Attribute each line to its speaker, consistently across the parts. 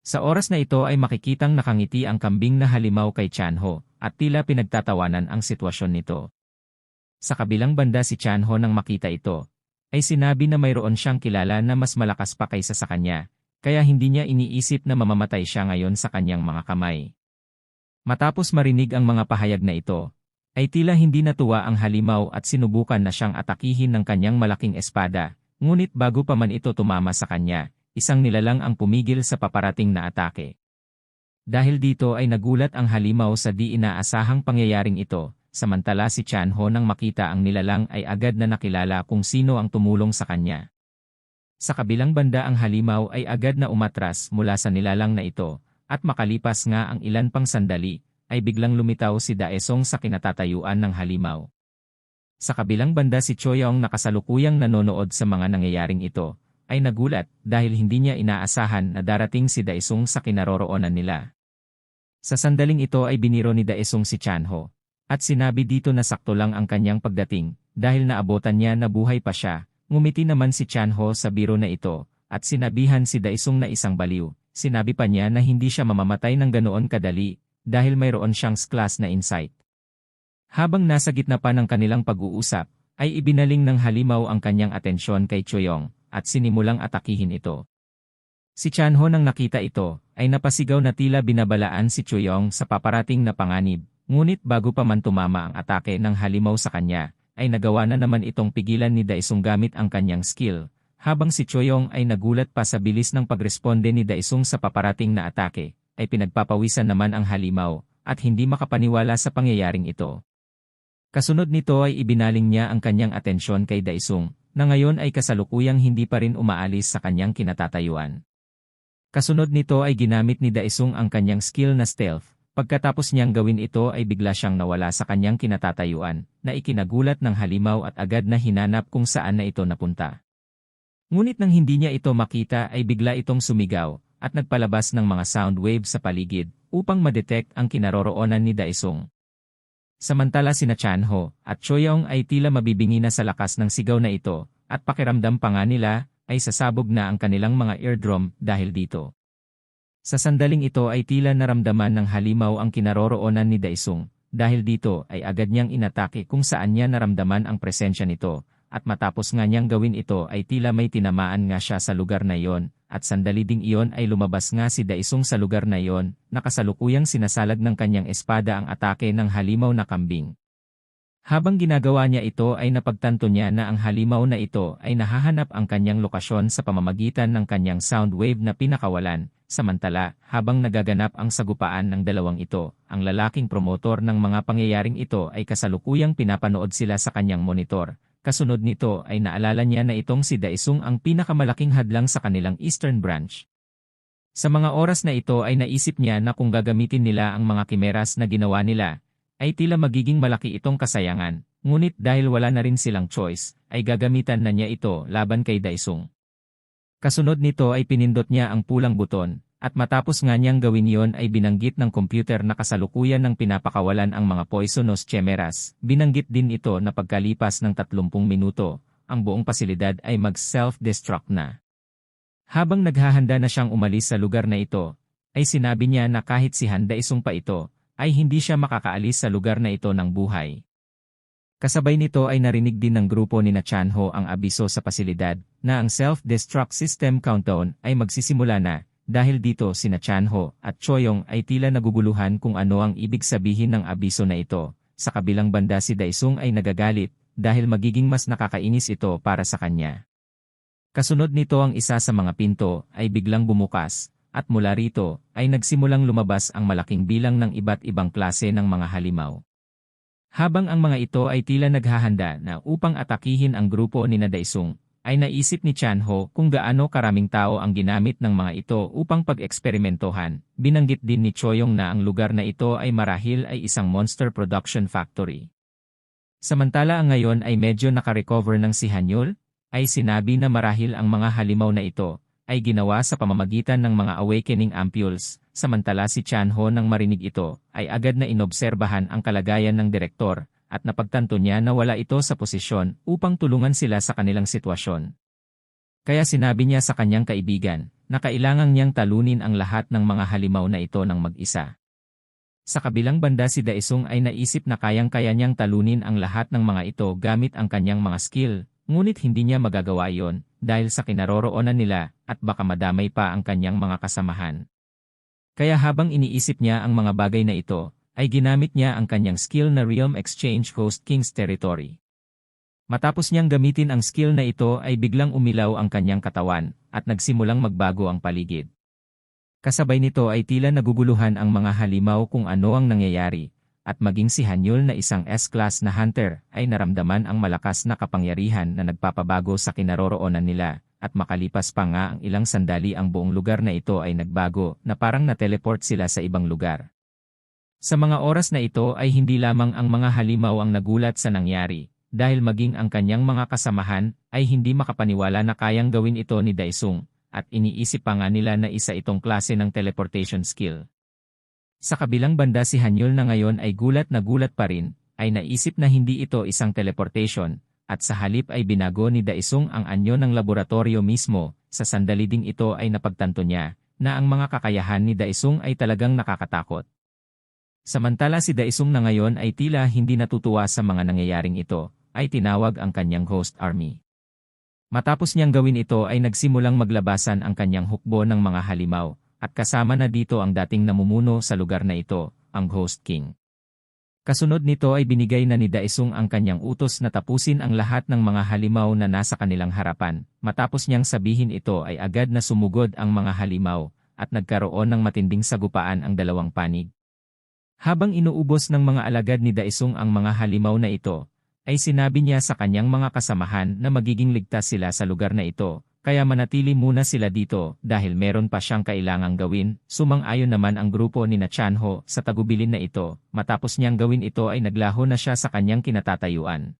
Speaker 1: Sa oras na ito ay makikitang nakangiti ang kambing na halimaw kay Chanho at tila pinagtatawanan ang sitwasyon nito. Sa kabilang banda si Chanho nang makita ito, ay sinabi na mayroon siyang kilala na mas malakas pa kaysa sa kanya, kaya hindi niya iniisip na mamamatay siya ngayon sa kanyang mga kamay. Matapos marinig ang mga pahayag na ito, ay tila hindi natuwa ang halimaw at sinubukan na siyang atakihin ng kanyang malaking espada, ngunit bago pa man ito tumama sa kanya, isang nilalang ang pumigil sa paparating na atake. Dahil dito ay nagulat ang halimaw sa di inaasahang pangyayaring ito, samantala si Chanho nang makita ang nilalang ay agad na nakilala kung sino ang tumulong sa kanya. Sa kabilang banda ang halimaw ay agad na umatras mula sa nilalang na ito, at makalipas nga ang ilan pang sandali, ay biglang lumitaw si Daesung sa kinatatayuan ng halimaw. Sa kabilang banda si Choyong na kasalukuyang nanonood sa mga nangyayaring ito, ay nagulat dahil hindi niya inaasahan na darating si Daesung sa kinaroroonan nila. Sa sandaling ito ay biniro ni Daesung si Chanho, at sinabi dito na sakto lang ang kanyang pagdating, dahil naabotan niya na buhay pa siya. Ngumiti naman si Chanho sa biro na ito, at sinabihan si Daesung na isang baliw. Sinabi pa niya na hindi siya mamamatay ng ganoon kadali, dahil mayroon siyang class na insight. Habang nasa gitna pa ng kanilang pag-uusap, ay ibinaling ng halimaw ang kanyang atensyon kay Choyong, at sinimulang atakihin ito. Si Chanho nang nakita ito, ay napasigaw na tila binabalaan si Choyong sa paparating na panganib, ngunit bago pa man tumama ang atake ng halimaw sa kanya, ay nagawa na naman itong pigilan ni Daesung gamit ang kanyang skill, habang si Choyong ay nagulat pa sa bilis ng pagresponde ni Daesung sa paparating na atake, ay pinagpapawisan naman ang halimaw, at hindi makapaniwala sa pangyayaring ito. Kasunod nito ay ibinaling niya ang kanyang atensyon kay Daesung, na ngayon ay kasalukuyang hindi pa rin umaalis sa kanyang kinatatayuan. Kasunod nito ay ginamit ni Daesung ang kanyang skill na stealth. Pagkatapos niyang gawin ito ay bigla siyang nawala sa kanyang kinatatayuan, na ikinagulat ng halimaw at agad na hinanap kung saan na ito napunta. Ngunit nang hindi niya ito makita ay bigla itong sumigaw, at nagpalabas ng mga sound waves sa paligid, upang madetect ang kinaroroonan ni Daesung. Samantala sina Chanho at Choyong ay tila mabibingi na sa lakas ng sigaw na ito, at pakiramdam pa nga nila ay sasabog na ang kanilang mga eardrum dahil dito. Sa sandaling ito ay tila naramdaman ng halimaw ang kinaroroonan ni Daesung, dahil dito ay agad niyang inatake kung saan niya naramdaman ang presensya nito, at matapos nga niyang gawin ito ay tila may tinamaan nga siya sa lugar na iyon, at sandali ding iyon ay lumabas nga si Daesung sa lugar na iyon, nakasalukuyang sinasalag ng kanyang espada ang atake ng halimaw na kambing. Habang ginagawa niya ito ay napagtanto niya na ang halimaw na ito ay nahahanap ang kanyang lokasyon sa pamamagitan ng kanyang sound wave na pinakawalan. Samantala, habang nagaganap ang sagupaan ng dalawang ito, ang lalaking promotor ng mga pangyayaring ito ay kasalukuyang pinapanood sila sa kanyang monitor. Kasunod nito ay naalala niya na itong si Daesung ang pinakamalaking hadlang sa kanilang Eastern Branch. Sa mga oras na ito ay naisip niya na kung gagamitin nila ang mga kimeras na ginawa nila, ay tila magiging malaki itong kasayangan, ngunit dahil wala na rin silang choice, ay gagamitan na niya ito laban kay Daesung. Kasunod nito ay pinindot niya ang pulang buton, at matapos nga niyang gawin iyon ay binanggit ng computer na kasalukuyan ng pinapakawalan ang mga poisonous chimeras. Binanggit din ito na pagkalipas ng 30 minuto, ang buong pasilidad ay mag-self-destruct na. Habang naghahanda na siyang umalis sa lugar na ito, ay sinabi niya na kahit si Daesung pa ito, ay hindi siya makakaalis sa lugar na ito ng buhay. Kasabay nito ay narinig din ng grupo ni Chanho ang abiso sa pasilidad na ang self-destruct system countdown ay magsisimula na. Dahil dito sina Chanho at Choyong ay tila naguguluhan kung ano ang ibig sabihin ng abiso na ito. Sa kabilang banda si Daesung ay nagagalit dahil magiging mas nakakainis ito para sa kanya. Kasunod nito ang isa sa mga pinto ay biglang bumukas. At mula rito, ay nagsimulang lumabas ang malaking bilang ng iba't ibang klase ng mga halimaw. Habang ang mga ito ay tila naghahanda na upang atakihin ang grupo ni Daesung, ay naisip ni Chanho kung gaano karaming tao ang ginamit ng mga ito upang pag-eksperimentohan. Binanggit din ni Choyong na ang lugar na ito ay marahil ay isang monster production factory. Samantala ang ngayon ay medyo nakarecover ng si Hanyul, ay sinabi na marahil ang mga halimaw na ito ay ginawa sa pamamagitan ng mga awakening ampules. Samantala si Chanho nang marinig ito, ay agad na inobserbahan ang kalagayan ng direktor, at napagtanto niya na wala ito sa posisyon upang tulungan sila sa kanilang sitwasyon. Kaya sinabi niya sa kanyang kaibigan, na kailangang niyang talunin ang lahat ng mga halimaw na ito ng mag-isa. Sa kabilang banda si Daesung ay naisip na kayang-kaya niyang talunin ang lahat ng mga ito gamit ang kanyang mga skill, ngunit hindi niya magagawa iyon dahil sa kinaroroonan nila at baka madamay pa ang kanyang mga kasamahan. Kaya habang iniisip niya ang mga bagay na ito, ay ginamit niya ang kanyang skill na Realm Exchange Ghost King's Territory. Matapos niyang gamitin ang skill na ito ay biglang umilaw ang kanyang katawan at nagsimulang magbago ang paligid. Kasabay nito ay tila naguguluhan ang mga halimaw kung ano ang nangyayari, at maging si Hanyul na isang S-class na hunter ay naramdaman ang malakas na kapangyarihan na nagpapabago sa kinaroroonan nila, at makalipas pa nga ang ilang sandali ang buong lugar na ito ay nagbago na parang na-teleport sila sa ibang lugar. Sa mga oras na ito ay hindi lamang ang mga halimaw ang nagulat sa nangyari, dahil maging ang kanyang mga kasamahan ay hindi makapaniwala na kayang gawin ito ni Daesung, at iniisip pa nga nila na isa itong klase ng teleportation skill. Sa kabilang banda si Hanyul na ngayon ay gulat na gulat pa rin, ay naisip na hindi ito isang teleportation, at sa halip ay binago ni Daesung ang anyo ng laboratorio mismo. Sa sandali ding ito ay napagtanto niya, na ang mga kakayahan ni Daesung ay talagang nakakatakot. Samantala si Daesung na ngayon ay tila hindi natutuwa sa mga nangyayaring ito, ay tinawag ang kanyang host army. Matapos niyang gawin ito ay nagsimulang maglabasan ang kanyang hukbo ng mga halimaw, at kasama na dito ang dating namumuno sa lugar na ito, ang Ghost King. Kasunod nito ay binigay na ni Daesung ang kanyang utos na tapusin ang lahat ng mga halimaw na nasa kanilang harapan. Matapos niyang sabihin ito ay agad na sumugod ang mga halimaw, at nagkaroon ng matinding sagupaan ang dalawang panig. Habang inuubos ng mga alagad ni Daesung ang mga halimaw na ito, ay sinabi niya sa kanyang mga kasamahan na magiging ligtas sila sa lugar na ito, kaya manatili muna sila dito dahil meron pa siyang kailangang gawin. Sumang-ayon naman ang grupo ni Chanho sa tagubilin na ito, matapos niyang gawin ito ay naglaho na siya sa kanyang kinatatayuan.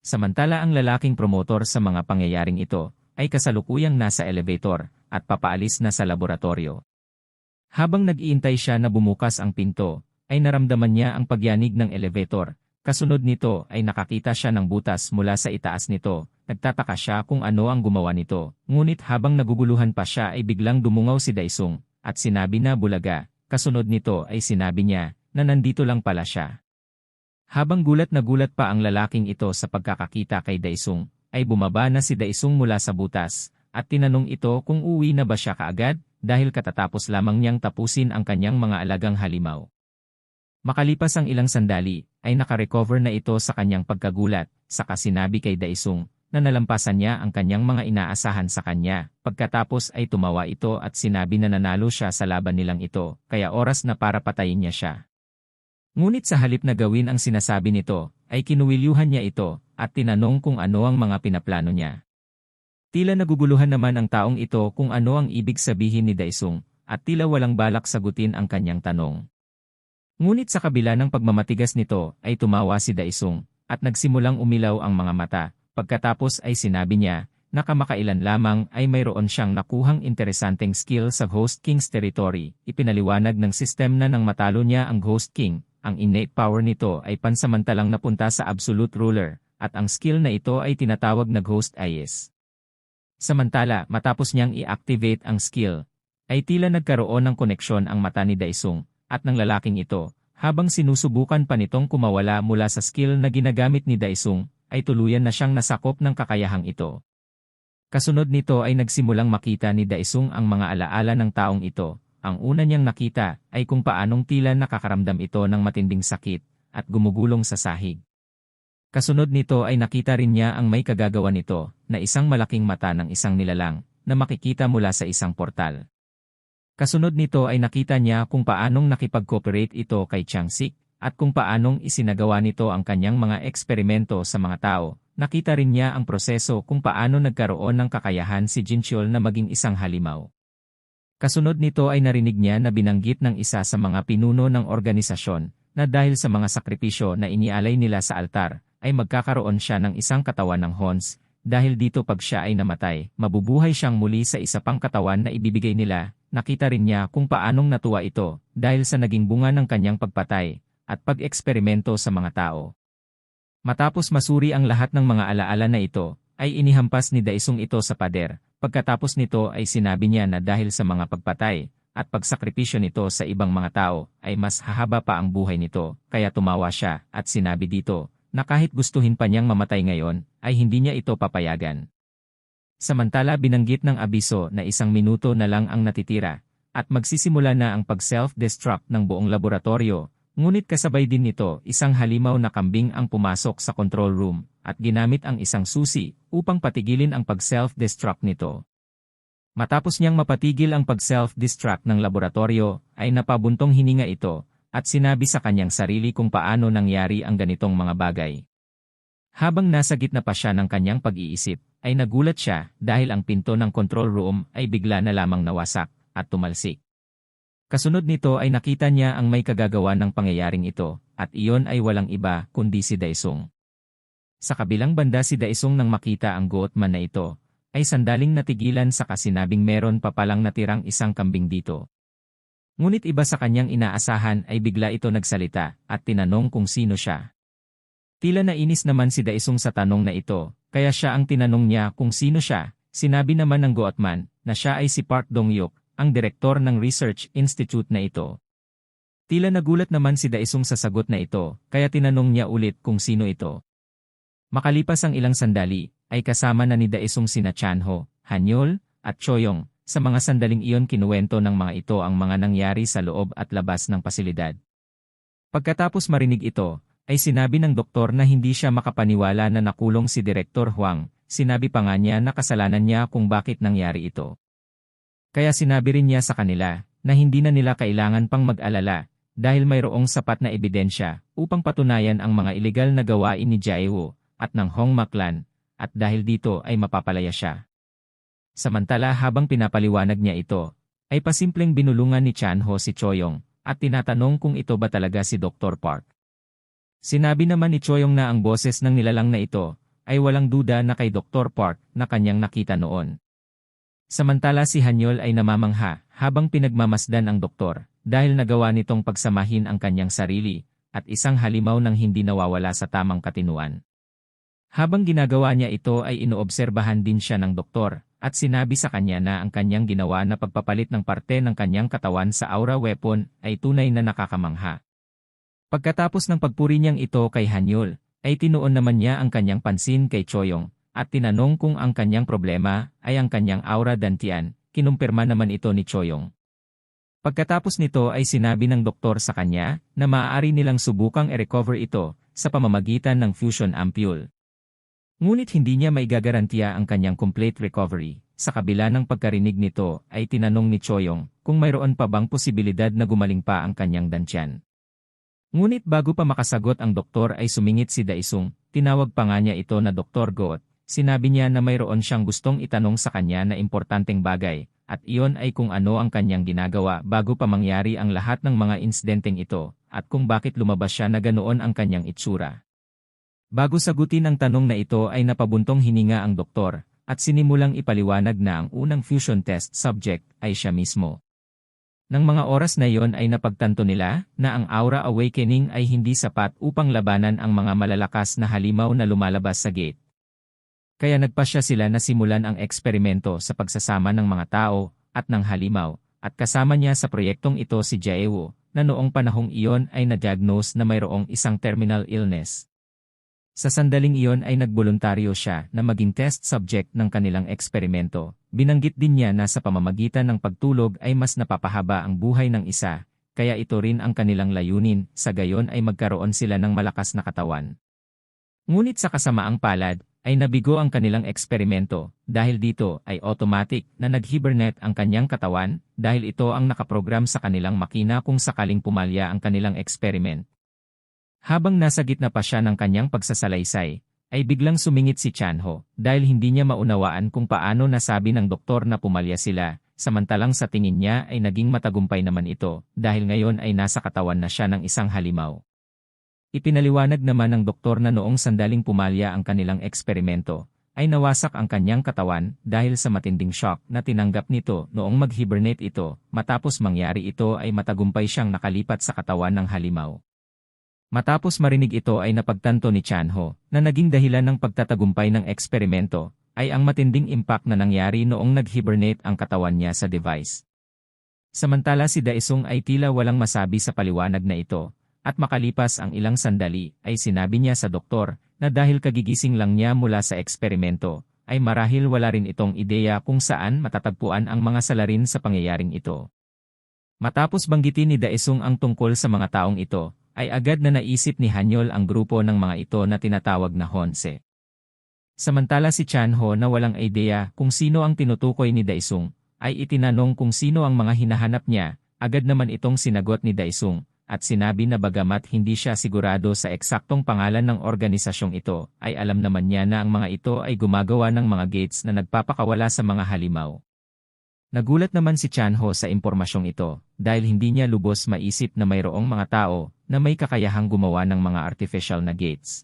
Speaker 1: Samantala ang lalaking promotor sa mga pangyayaring ito, ay kasalukuyang nasa elevator, at papaalis na sa laboratorio. Habang nag-iintay siya na bumukas ang pinto, ay naramdaman niya ang pagyanig ng elevator. Kasunod nito ay nakakita siya ng butas mula sa itaas nito. Nagtataka siya kung ano ang gumawa nito, ngunit habang naguguluhan pa siya ay biglang dumungaw si Daesung, at sinabi na bulaga. Kasunod nito ay sinabi niya na nandito lang pala siya. Habang gulat na gulat pa ang lalaking ito sa pagkakakita kay Daesung, ay bumaba na si Daesung mula sa butas, at tinanong ito kung uwi na ba siya kaagad, dahil katatapos lamang niyang tapusin ang kanyang mga alagang halimaw. Makalipas ang ilang sandali, ay nakarecover na ito sa kanyang pagkagulat, saka sinabi kay Daesung, na nalampasan niya ang kanyang mga inaasahan sa kanya. Pagkatapos ay tumawa ito at sinabi na nanalo siya sa laban nilang ito, kaya oras na para patayin niya siya. Ngunit sa halip na gawin ang sinasabi nito, ay kinuwilyuhan niya ito, at tinanong kung ano ang mga pinaplano niya. Tila naguguluhan naman ang taong ito kung ano ang ibig sabihin ni Daesung, at tila walang balak sagutin ang kanyang tanong. Ngunit sa kabila ng pagmamatigas nito ay tumawa si Daesung, at nagsimulang umilaw ang mga mata. Pagkatapos ay sinabi niya na kamakailan lamang ay mayroon siyang nakuhang interesanteng skill sa Ghost King's Territory. Ipinaliwanag ng sistem na nang matalo niya ang Ghost King, ang innate power nito ay pansamantalang napunta sa Absolute Ruler, at ang skill na ito ay tinatawag na Ghost Eyes. Samantala, matapos niyang i-activate ang skill, ay tila nagkaroon ng koneksyon ang mata ni Daesung at ng lalaking ito, habang sinusubukan pa nitong kumawala mula sa skill na ginagamit ni Daesung, ay tuluyan na siyang nasakop ng kakayahang ito. Kasunod nito ay nagsimulang makita ni Daesung ang mga alaala ng taong ito. Ang una niyang nakita ay kung paanong tila nakakaramdam ito ng matinding sakit at gumugulong sa sahig. Kasunod nito ay nakita rin niya ang may kagagawa nito na isang malaking mata ng isang nilalang na makikita mula sa isang portal. Kasunod nito ay nakita niya kung paanong nakipag-cooperate ito kay Changsik at kung paanong isinagawa nito ang kanyang mga eksperimento sa mga tao. Nakita rin niya ang proseso kung paano nagkaroon ng kakayahan si Jinchul na maging isang halimaw. Kasunod nito ay narinig niya na binanggit ng isa sa mga pinuno ng organisasyon na dahil sa mga sakripisyo na inialay nila sa altar, ay magkakaroon siya ng isang katawan ng Hons. Dahil dito pag siya ay namatay, mabubuhay siyang muli sa isa pang katawan na ibibigay nila. Nakita rin niya kung paanong natuwa ito dahil sa naging bunga ng kanyang pagpatay at pag-eksperimento sa mga tao. Matapos masuri ang lahat ng mga alaala na ito, ay inihampas ni Daesung ito sa pader. Pagkatapos nito ay sinabi niya na dahil sa mga pagpatay at pagsakripisyo nito sa ibang mga tao ay mas hahaba pa ang buhay nito, kaya tumawa siya at sinabi dito na kahit gustuhin pa niyang mamatay ngayon ay hindi niya ito papayagan. Samantala binanggit ng abiso na 1 minuto na lang ang natitira at magsisimula na ang pag-self-destruct ng buong laboratorio, ngunit kasabay din nito isang halimaw na kambing ang pumasok sa control room at ginamit ang isang susi upang patigilin ang pag-self-destruct nito. Matapos niyang mapatigil ang pag-self-destruct ng laboratorio, ay napabuntong hininga ito, at sinabi sa kanyang sarili kung paano nangyari ang ganitong mga bagay. Habang nasa gitna pa siya ng kanyang pag-iisip, ay nagulat siya dahil ang pinto ng control room ay bigla na lamang nawasak at tumalsik. Kasunod nito ay nakita niya ang may kagagawa ng pangyayaring ito, at iyon ay walang iba kundi si Daesung. Sa kabilang banda si Daesung nang makita ang goatman na ito, ay sandaling natigilan sa kasinabing meron pa palang natirang isang kambing dito. Ngunit iba sa kanyang inaasahan ay bigla ito nagsalita at tinanong kung sino siya. Tila nainis naman si Daesung sa tanong na ito, kaya siya ang tinanong niya kung sino siya. Sinabi naman ng goatman na siya ay si Park Dong-yuk, ang direktor ng research institute na ito. Tila nagulat naman si Daesung sa sagot na ito, kaya tinanong niya ulit kung sino ito. Makalipas ang ilang sandali, ay kasama na ni Daesung sina Chanho, Hanyul, at Choyong. Sa mga sandaling iyon kinuwento ng mga ito ang mga nangyari sa loob at labas ng pasilidad. Pagkatapos marinig ito, ay sinabi ng doktor na hindi siya makapaniwala na nakulong si Direktor Huang. Sinabi pa nga niya na kasalanan niya kung bakit nangyari ito. Kaya sinabi rin niya sa kanila na hindi na nila kailangan pang mag-alala dahil mayroong sapat na ebidensya upang patunayan ang mga ilegal na gawain ni Jaewook at ng Hongma clan, at dahil dito ay mapapalaya siya. Samantala habang pinapaliwanag niya ito, ay pasimpleng binulungan ni Chanho si Choyong at tinatanong kung ito ba talaga si Dr. Park. Sinabi naman ni Choyong na ang boses ng nilalang na ito ay walang duda na kay Dr. Park na kanyang nakita noon. Samantala si Hanyul ay namamangha habang pinagmamasdan ang doktor dahil nagawa nitong pagsamahin ang kanyang sarili at isang halimaw ng hindi nawawala sa tamang katinuan. Habang ginagawa niya ito ay inoobserbahan din siya ng doktor at sinabi sa kanya na ang kanyang ginawa na pagpapalit ng parte ng kanyang katawan sa aura weapon ay tunay na nakakamangha. Pagkatapos ng pagpuri niyang ito kay Hanyul, ay tinuon naman niya ang kanyang pansin kay Choyong at tinanong kung ang kanyang problema ay ang kanyang aura dantian. Kinumpirma naman ito ni Choyong. Pagkatapos nito ay sinabi ng doktor sa kanya na maaari nilang subukang i-recover ito sa pamamagitan ng fusion ampule. Ngunit hindi niya maigagarantiya ang kanyang complete recovery. Sa kabila ng pagkarinig nito ay tinanong ni Choyong kung mayroon pa bang posibilidad na gumaling pa ang kanyang dantian. Ngunit bago pa makasagot ang doktor ay sumingit si Daesung, tinawag pa nga niya ito na Dr. Goat. Sinabi niya na mayroon siyang gustong itanong sa kanya na importanteng bagay, at iyon ay kung ano ang kanyang ginagawa bago pa mangyari ang lahat ng mga insidenteng ito, at kung bakit lumabas siya na ganoon ang kanyang itsura. Bago sagutin ang tanong na ito ay napabuntong hininga ang doktor, at sinimulang ipaliwanag na ang unang fusion test subject ay siya mismo. Nang mga oras na iyon ay napagtanto nila na ang aura awakening ay hindi sapat upang labanan ang mga malalakas na halimaw na lumalabas sa gate. Kaya nagpasya sila na simulan ang eksperimento sa pagsasama ng mga tao at ng halimaw, at kasama niya sa proyektong ito si Jaewook, na noong panahong iyon ay na-diagnose na mayroong isang terminal illness. Sa sandaling iyon ay nagboluntaryo siya na maging test subject ng kanilang eksperimento. Binanggit din niya na sa pamamagitan ng pagtulog ay mas napapahaba ang buhay ng isa, kaya ito rin ang kanilang layunin, sa gayon ay magkaroon sila ng malakas na katawan. Ngunit sa kasamaang palad, ay nabigo ang kanilang eksperimento, dahil dito ay automatic na nag-hibernate ang kanyang katawan, dahil ito ang nakaprogram sa kanilang makina kung sakaling pumalya ang kanilang experiment. Habang nasa gitna pa siya ng kanyang pagsasalaysay, ay biglang sumingit si Chanho dahil hindi niya maunawaan kung paano nasabi ng doktor na pumalya sila, samantalang sa tingin niya ay naging matagumpay naman ito dahil ngayon ay nasa katawan na siya ng isang halimaw. Ipinaliwanag naman ng doktor na noong sandaling pumalya ang kanilang eksperimento, ay nawasak ang kanyang katawan dahil sa matinding shock na tinanggap nito noong mag-hibernate ito, matapos mangyari ito ay matagumpay siyang nakalipat sa katawan ng halimaw. Matapos marinig ito ay napagtanto ni Chanho na naging dahilan ng pagtatagumpay ng eksperimento ay ang matinding impact na nangyari noong nag-hibernate ang katawan niya sa device. Samantala si Daesung ay tila walang masabi sa paliwanag na ito, at makalipas ang ilang sandali ay sinabi niya sa doktor na dahil kagigising lang niya mula sa eksperimento, ay marahil wala rin itong ideya kung saan matatagpuan ang mga salarin sa pangyayaring ito. Matapos banggitin ni Daesung ang tungkol sa mga taong ito, ay agad na naisip ni Hanyol ang grupo ng mga ito na tinatawag na Honse. Samantala si Chanho na walang ideya kung sino ang tinutukoy ni Daesung, ay itinanong kung sino ang mga hinahanap niya, agad naman itong sinagot ni Daesung, at sinabi na bagamat hindi siya sigurado sa eksaktong pangalan ng organisasyong ito, ay alam naman niya na ang mga ito ay gumagawa ng mga gates na nagpapakawala sa mga halimaw. Nagulat naman si Chanho sa impormasyong ito, dahil hindi niya lubos maisip na mayroong mga tao na may kakayahang gumawa ng mga artificial na gates.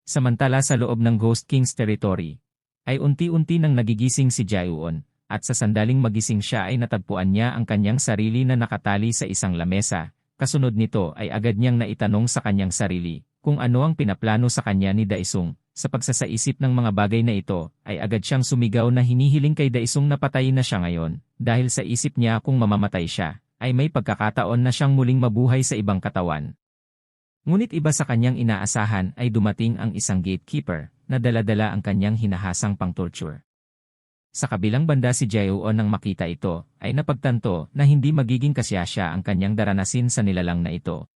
Speaker 1: Samantala sa loob ng Ghost King's territory, ay unti-unti nang nagigising si Jaewoon, at sa sandaling magising siya ay natagpuan niya ang kanyang sarili na nakatali sa isang lamesa. Kasunod nito ay agad niyang naitanong sa kanyang sarili kung ano ang pinaplano sa kanya ni Daesung. Sa pagsasaisip ng mga bagay na ito, ay agad siyang sumigaw na hinihiling kay Daesung na patayin na siya ngayon, dahil sa isip niya kung mamamatay siya, ay may pagkakataon na siyang muling mabuhay sa ibang katawan. Ngunit iba sa kanyang inaasahan ay dumating ang isang gatekeeper na dala-dala ang kanyang hinahasang pang-torture. Sa kabilang banda si Jaewoon nang makita ito, ay napagtanto na hindi magiging kasiyasya ang kanyang daranasin sa nilalang na ito.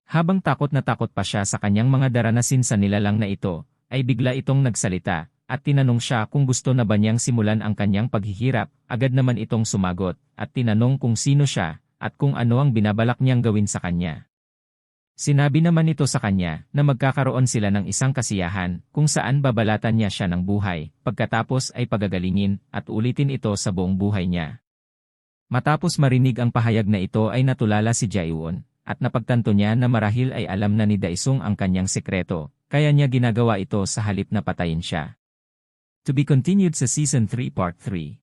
Speaker 1: Habang takot na takot pa siya sa kanyang mga daranasin sa nilalang na ito, ay bigla itong nagsalita, at tinanong siya kung gusto na ba niyang simulan ang kanyang paghihirap. Agad naman itong sumagot, at tinanong kung sino siya, at kung ano ang binabalak niyang gawin sa kanya. Sinabi naman nito sa kanya na magkakaroon sila ng isang kasiyahan kung saan babalatan niya siya ng buhay, pagkatapos ay pagagalingin at ulitin ito sa buong buhay niya. Matapos marinig ang pahayag na ito ay natulala si Jaewoon, at napagtanto niya na marahil ay alam na ni Daesung ang kanyang sekreto, kaya niya ginagawa ito sa halip na patayin siya. To be continued sa Season 3 Part 3.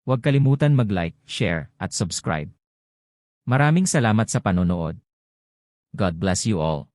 Speaker 1: Huwag kalimutan mag-like, share, at subscribe. Maraming salamat sa panonood. God bless you all.